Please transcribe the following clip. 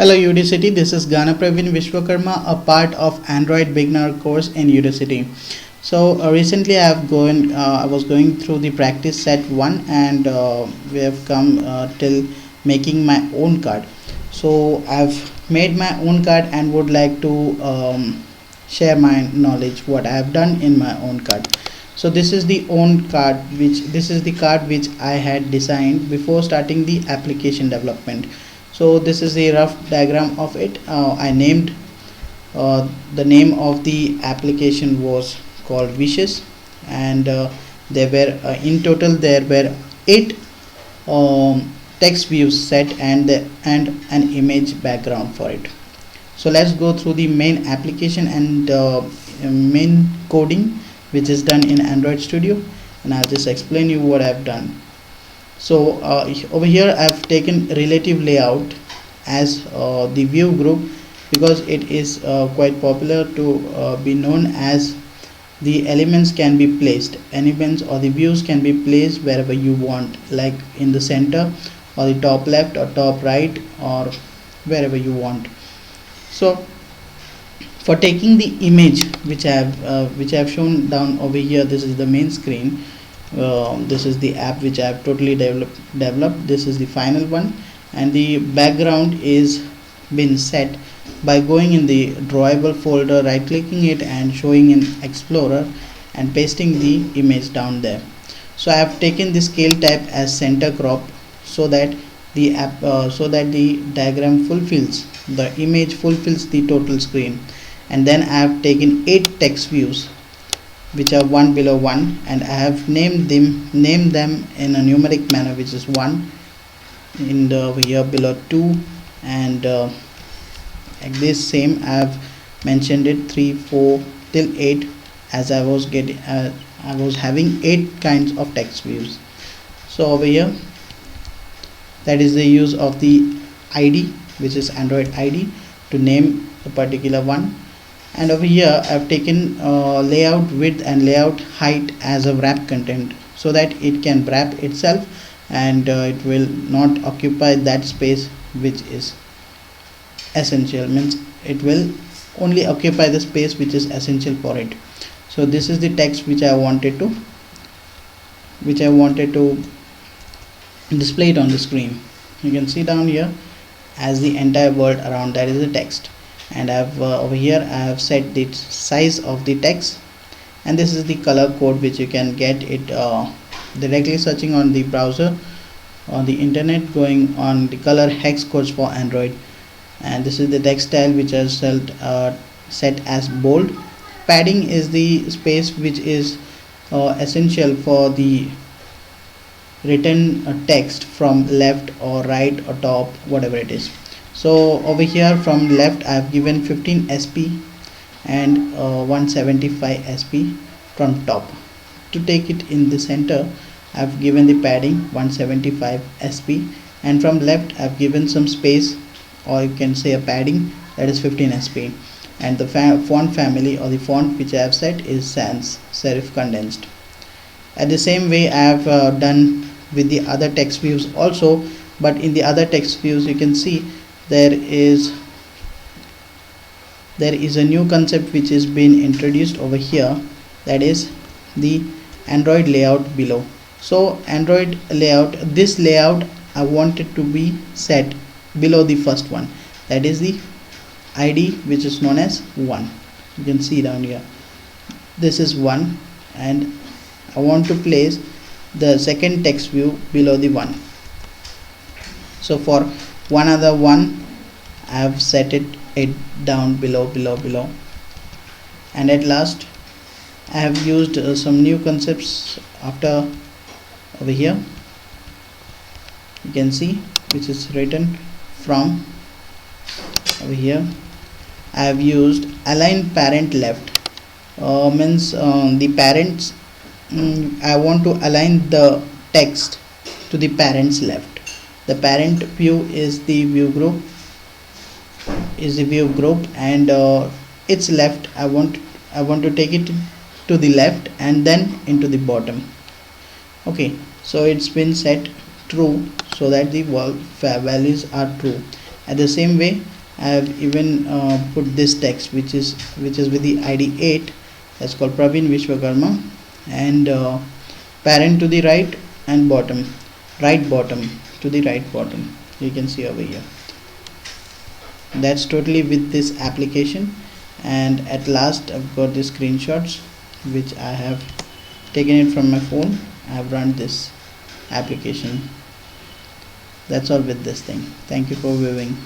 Hello Udacity, this is Praveen Vishwakarma, a part of Android beginner course in Udacity. So recently I was going through the practice set 1 and we have come till making my own card. So I've made my own card and would like to share my knowledge what I have done in my own card. So this is the card which I had designed before starting the application development. So this is the rough diagram of it. I named the name of the application was called Wishes, and there were in total there were 8 text views set and an image background for it. So let's go through the main application and main coding which is done in Android Studio, and I'll just explain you what I've done. So over here I've taken relative layout as the view group because it is quite popular to be known as the elements can be placed, elements or the views can be placed wherever you want, like in the center or the top left or top right or wherever you want. So for taking the image which I have shown down over here, this is the main screen. This is the app which I have totally developed. This is the final one, and the background is been set by going in the drawable folder, right clicking it and showing in Explorer and pasting the image down there. So I have taken the scale type as center crop so that the diagram fulfills, the image fulfills the total screen. And then I have taken 8 text views which are one below one, and I have named them in a numeric manner, which is 1 in the over here below 2, and like this same I have mentioned it 3 4 till 8, as I was having 8 kinds of text views. So over here that is the use of the ID, which is Android ID, to name the particular one. And over here I've taken layout width and layout height as a wrap content so that it can wrap itself and it will not occupy that space which is essential, means it will only occupy the space which is essential for it. So this is the text which I wanted to display it on the screen. You can see down here as the entire word around that is the text, and I've over here I have set the size of the text, and this is the color code which you can get it directly searching on the browser on the internet, going on the color hex codes for Android. And this is the text style which is set as bold. Padding is the space which is essential for the written text from left or right or top, whatever it is. So over here from left I have given 15 SP and 175 SP from top. To take it in the center I have given the padding 175 SP, and from left I have given some space, or you can say a padding, that is 15 SP, and the font family or the font which I have set is sans serif condensed. At the same way I have done with the other text views also, but in the other text views you can see there is a new concept which is being introduced over here, that is the Android layout below. So Android layout, this layout I want it to be set below the first one, that is the ID which is known as 1. You can see down here this is 1, and I want to place the second text view below the 1. So for one other one I have set it down below, and at last I have used some new concepts after over here. You can see which is written from over here. I have used align parent left, means the parents, I want to align the text to the parents left. The parent view is the view group, and its left I want to take it to the left and then into the bottom. Okay, so it's been set true so that the values are true. At the same way, I have even put this text which is with the ID 8. That's called Praveen Vishwakarma, and parent to the right and bottom, right bottom to the right bottom. You can see over here. That's totally with this application. And at last I've got the screenshots which I have taken it from my phone. I have run this application. That's all with this thing. Thank you for viewing.